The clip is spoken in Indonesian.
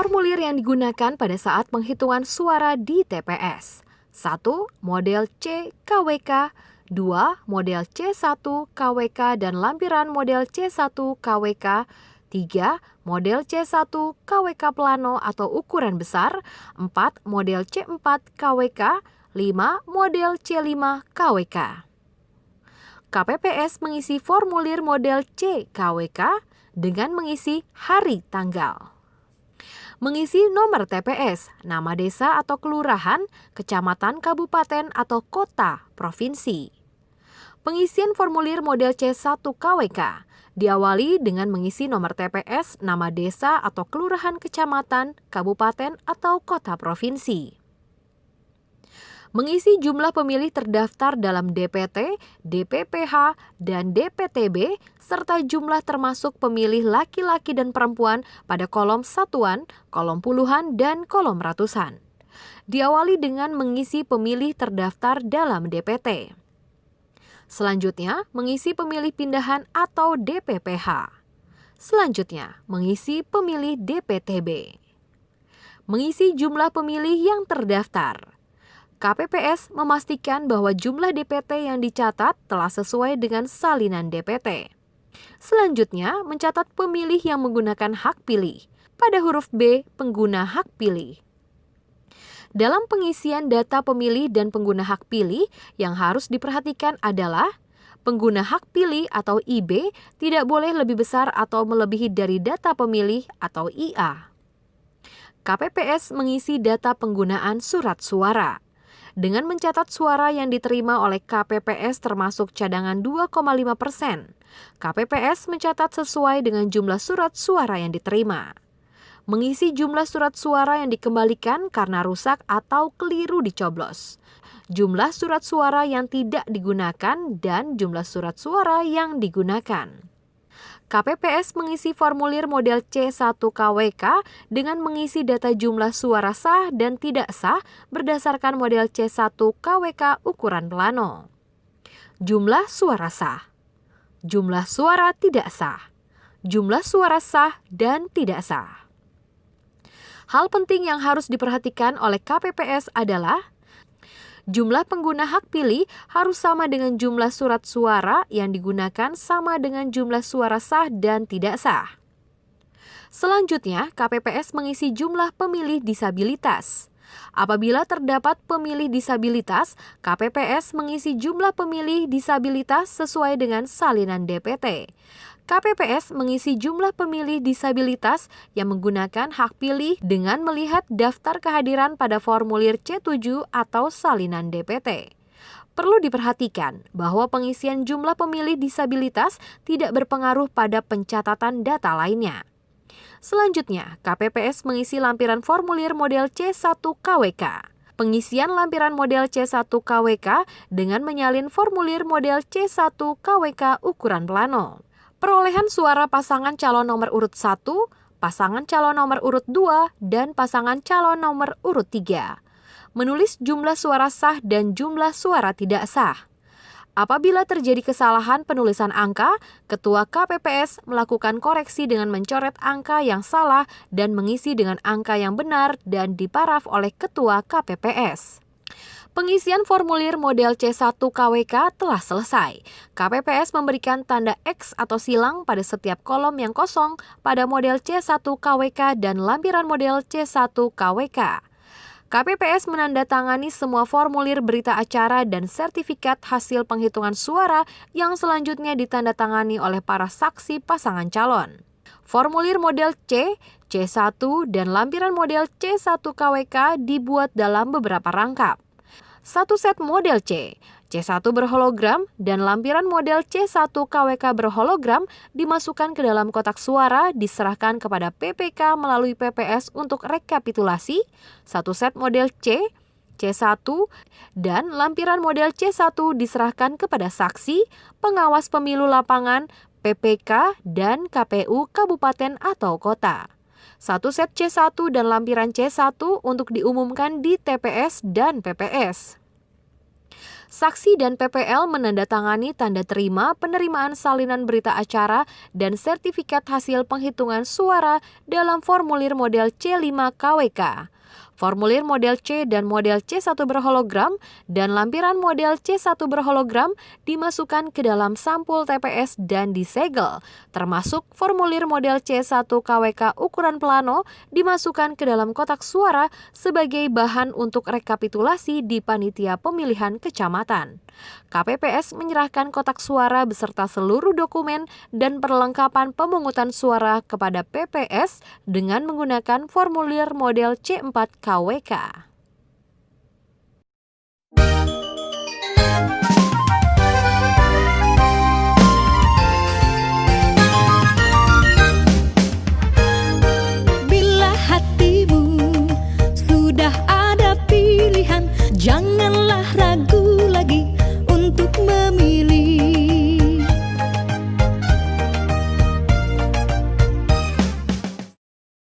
Formulir yang digunakan pada saat penghitungan suara di TPS. 1. Model C KWK. 2. Model C1 KWK dan lampiran model C1 KWK. 3. Model C1 KWK plano atau ukuran besar. 4. Model C4 KWK. 5. Model C5 KWK. KPPS mengisi formulir model C KWK dengan mengisi hari tanggal. Mengisi nomor TPS, nama desa atau kelurahan, kecamatan, kabupaten, atau kota, provinsi. Pengisian formulir model C1 KWK diawali dengan mengisi nomor TPS, nama desa atau kelurahan, kecamatan, kabupaten, atau kota, provinsi. Mengisi jumlah pemilih terdaftar dalam DPT, DPPH, dan DPTB, serta jumlah termasuk pemilih laki-laki dan perempuan pada kolom satuan, kolom puluhan, dan kolom ratusan. Diawali dengan mengisi pemilih terdaftar dalam DPT. Selanjutnya, mengisi pemilih pindahan atau DPPH. Selanjutnya, mengisi pemilih DPTB. Mengisi jumlah pemilih yang terdaftar. KPPS memastikan bahwa jumlah DPT yang dicatat telah sesuai dengan salinan DPT. Selanjutnya, mencatat pemilih yang menggunakan hak pilih. Pada huruf B, pengguna hak pilih. Dalam pengisian data pemilih dan pengguna hak pilih, yang harus diperhatikan adalah pengguna hak pilih atau IB tidak boleh lebih besar atau melebihi dari data pemilih atau IA. KPPS mengisi data penggunaan surat suara. Dengan mencatat suara yang diterima oleh KPPS termasuk cadangan 2,5%, KPPS mencatat sesuai dengan jumlah surat suara yang diterima. Mengisi jumlah surat suara yang dikembalikan karena rusak atau keliru dicoblos. Jumlah surat suara yang tidak digunakan dan jumlah surat suara yang digunakan. KPPS mengisi formulir model C1 KWK dengan mengisi data jumlah suara sah dan tidak sah berdasarkan model C1 KWK ukuran plano. Jumlah suara sah, jumlah suara tidak sah, jumlah suara sah dan tidak sah. Hal penting yang harus diperhatikan oleh KPPS adalah jumlah pengguna hak pilih harus sama dengan jumlah surat suara yang digunakan sama dengan jumlah suara sah dan tidak sah. Selanjutnya, KPPS mengisi jumlah pemilih disabilitas. Apabila terdapat pemilih disabilitas, KPPS mengisi jumlah pemilih disabilitas sesuai dengan salinan DPT. KPPS mengisi jumlah pemilih disabilitas yang menggunakan hak pilih dengan melihat daftar kehadiran pada formulir C7 atau salinan DPT. Perlu diperhatikan bahwa pengisian jumlah pemilih disabilitas tidak berpengaruh pada pencatatan data lainnya. Selanjutnya, KPPS mengisi lampiran formulir model C1 KWK. Pengisian lampiran model C1 KWK dengan menyalin formulir model C1 KWK ukuran plano. Perolehan suara pasangan calon nomor urut 1, pasangan calon nomor urut 2, dan pasangan calon nomor urut 3. Menulis jumlah suara sah dan jumlah suara tidak sah. Apabila terjadi kesalahan penulisan angka, Ketua KPPS melakukan koreksi dengan mencoret angka yang salah dan mengisi dengan angka yang benar dan diparaf oleh Ketua KPPS. Pengisian formulir model C1 KWK telah selesai. KPPS memberikan tanda X atau silang pada setiap kolom yang kosong pada model C1 KWK dan lampiran model C1 KWK. KPPS menandatangani semua formulir berita acara dan sertifikat hasil penghitungan suara yang selanjutnya ditandatangani oleh para saksi pasangan calon. Formulir model C, C1, dan lampiran model C1 KWK dibuat dalam beberapa rangkap. Satu set model C, C1 berhologram, dan lampiran model C1 KWK berhologram dimasukkan ke dalam kotak suara diserahkan kepada PPK melalui PPS untuk rekapitulasi. Satu set model C, C1, dan lampiran model C1 diserahkan kepada saksi, pengawas pemilu lapangan, PPK, dan KPU kabupaten atau kota. Satu set C1 dan lampiran C1 untuk diumumkan di TPS dan PPS. Saksi dan PPL menandatangani tanda terima penerimaan salinan berita acara dan sertifikat hasil penghitungan suara dalam formulir model C5 KWK. Formulir model C dan model C1 berhologram dan lampiran model C1 berhologram dimasukkan ke dalam sampul TPS dan disegel, termasuk formulir model C1 KWK ukuran plano dimasukkan ke dalam kotak suara sebagai bahan untuk rekapitulasi di panitia pemilihan kecamatan. KPPS menyerahkan kotak suara beserta seluruh dokumen dan perlengkapan pemungutan suara kepada PPS dengan menggunakan formulir model C4 KWK.